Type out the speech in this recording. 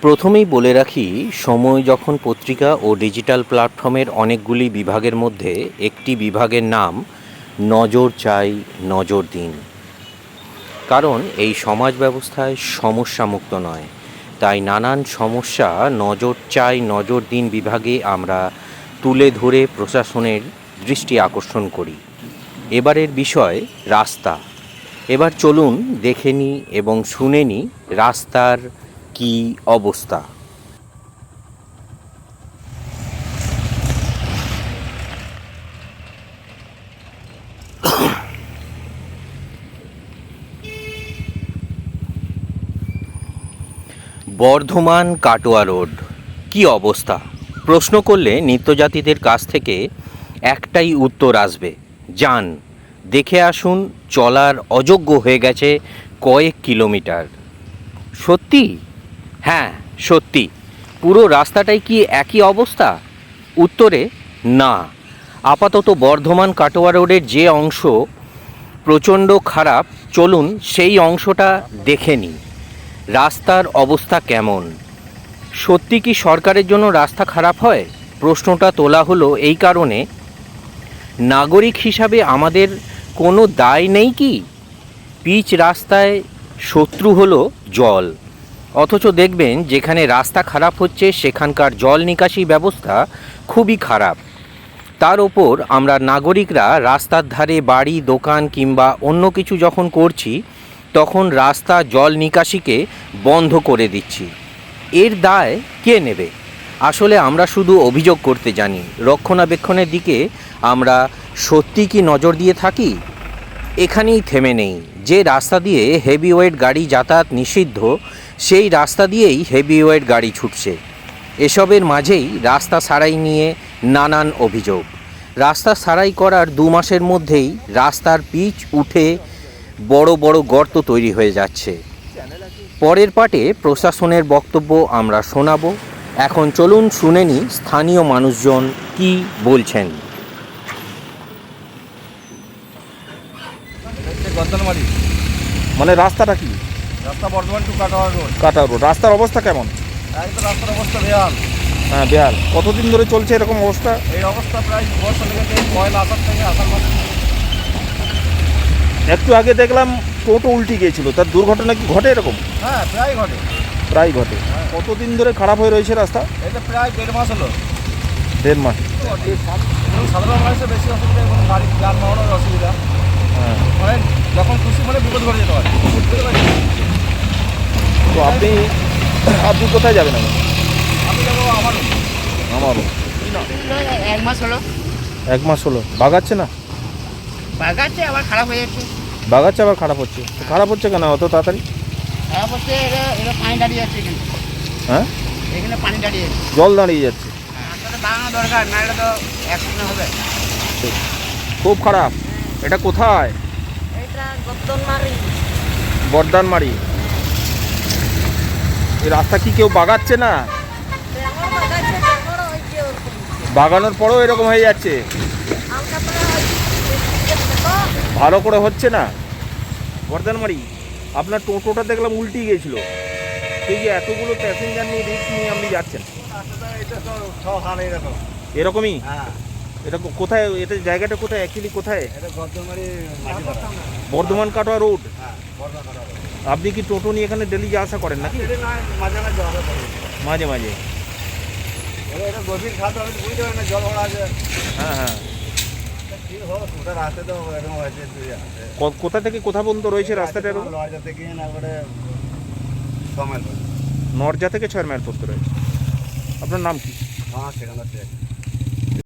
প্রথমেই বলে রাখি, সময় যখন পত্রিকা ও ডিজিটাল প্ল্যাটফর্মের অনেকগুলি বিভাগের মধ্যে একটি বিভাগের নাম নজর চাই নজর দিন। কারণ এই সমাজ ব্যবস্থায় সমস্যামুক্ত নয়, তাই নানান সমস্যা নজর চাই নজর দিন বিভাগে আমরা তুলে ধরে প্রশাসনের দৃষ্টি আকর্ষণ করি। এবারের বিষয় রাস্তা। এবার চলুন দেখে নিই এবং শুনে নিই রাস্তার কি অবস্থা। বর্ধমান কাটোয়া রোড কি অবস্থা? প্রশ্ন করলে নিত্যযাত্রীদের কাছ থেকে একটাই উত্তর আসবে, যান দেখে আসুন, চলার অযোগ্য হয়ে গেছে কয়েক কিলোমিটার। সত্যি? হ্যাঁ সত্যি। পুরো রাস্তাটাই কি একই অবস্থা? উত্তরে না। আপাতত বর্ধমান কাটোয়া রোডের যে অংশ প্রচণ্ড খারাপ, চলুন সেই অংশটা দেখে নিই। রাস্তার অবস্থা কেমন? সত্যি কি সরকারের জন্য রাস্তা খারাপ হয়? প্রশ্নটা তোলা হলো এই কারণে, নাগরিক হিসাবে আমাদের কোনো দায় নেই কি? পিচ রাস্তায় শত্রু হলো জল, অথচ দেখবেন যেখানে রাস্তা খারাপ হচ্ছে সেখানকার জল নিকাশি ব্যবস্থা খুবই খারাপ। তার ওপর আমরা নাগরিকরা রাস্তার ধারে বাড়ি, দোকান কিংবা অন্য কিছু যখন করছি তখন রাস্তা জল নিকাশিকে বন্ধ করে দিচ্ছি। এর দায় কে নেবে? আসলে আমরা শুধু অভিযোগ করতে জানি, রক্ষণাবেক্ষণের দিকে আমরা সত্যি কি নজর দিয়ে থাকি? এখানেই থেমে নেই। যে রাস্তা দিয়ে হেভিওয়েট গাড়ি যাতায়াত নিষিদ্ধ, সেই রাস্তা দিয়েই হেভিওয়েট গাড়ি ছুটছে। এসবের মাঝেই রাস্তা সারাই নিয়ে নানান অভিযোগ। রাস্তা সারাই করার 2 মাসের মধ্যেই রাস্তার পিচ উঠে বড় বড় গর্ত তৈরি হয়ে যাচ্ছে। পরের পার্টে প্রশাসনের বক্তব্য আমরা শোনাবো। এখন চলুন শুনে নিই স্থানীয় মানুষজন কি বলছেন। মানে রাস্তাটা কি? রাস্তা বর্ধমান টু কাটোয়া রোড। কাটা রোড, রাস্তার অবস্থা কেমন? একদম রাস্তার অবস্থা বেহাল। হ্যাঁ বেহাল। কতদিন ধরে চলছে এরকম অবস্থা? এই অবস্থা প্রায় বর্ষা লেগেছে, পয়লা আষাঢ় থেকে আষাঢ় মাস। একটু আগে দেখলাম টোটো উল্টে গিয়েছিল, তার দুর্ঘটনা কি ঘটে এরকম? হ্যাঁ প্রায় ঘটে। প্রায় ঘটে। কতদিন ধরে খারাপ হয়ে রয়েছে রাস্তা? এটা প্রায় 1.5 মাস হলো। 1.5 মাস। সাধারণ মানুষের বেশি অসুবিধা এবং গাড়ি যানবাহনের অসুবিধা। হ্যাঁ। মানে যখন খুশি মনে বিপদ ঘটে যেতে পারে। তো আপনি কোথায় যাবেন? আমি যাবো আমারও। 1 মাস হলো। 1 মাস হলো। বাগাচ্ছে না? বাগাচ্ছে আবার খারাপ হয়ে যাচ্ছে। বাগাচ্ছে আবার খারাপ হচ্ছে। খারাপ হচ্ছে কেন অত তাড়াতাড়ি? খারাপ হচ্ছে, এটা পানি দাঁড়িয়ে যাচ্ছে এখানে। হ্যাঁ এখানে পানি দাঁড়িয়ে যাচ্ছে। জল দাঁড়িয়ে যাচ্ছে। রাস্তাটা বাগানো দরকার, নাহলে তো অ্যাক্সিডেন্ট হবে। খুব খারাপ। এটা কোথায়? এটা গদ্দনমারি। বর্ধমানমারি। এই রাস্তা কি কেউ বাগাচ্ছে না? বাগানোর পরেও এরকম হয়ে যাচ্ছে, ভালো করে হচ্ছে না। বর্ধমানমারি আপনার টোটোটা দেখলাম উল্টে গিয়েছিল, এই যে এতগুলো প্যাসেঞ্জার নিয়ে রিস্ক নিয়ে আপনি যাচ্ছেন, এরকমই? হ্যাঁ। এটা কোথায়? এটা জায়গাটা কোথায় অ্যাকচুয়ালি? কোথায়? এটা বর্ধমানে বর্ধমান কাটোয়া রোড। হ্যাঁ, বর্ধমান কাটোয়া রোড। আপনি কি টোটো নিয়ে এখানে ডেলি যাওয়া আসা করেন নাকি? মাঝে মাঝে জল পড়ে। মাঝে মাঝে। এটা গভীর খাত, আমি বুঝতে পারি না জল ভরা আছে। হ্যাঁ হ্যাঁ। কি হোক, ওটা রাস্তা তো এরকম হয়েছে। কোথা থেকে কোথা পর্যন্ত রয়েছে রাস্তাটা এরকম? লজা থেকে একবারে 6 মাইল। নরজা থেকে 6 মাইল পর্যন্ত রয়েছে। আপনার নাম কি? হ্যাঁ সেখানে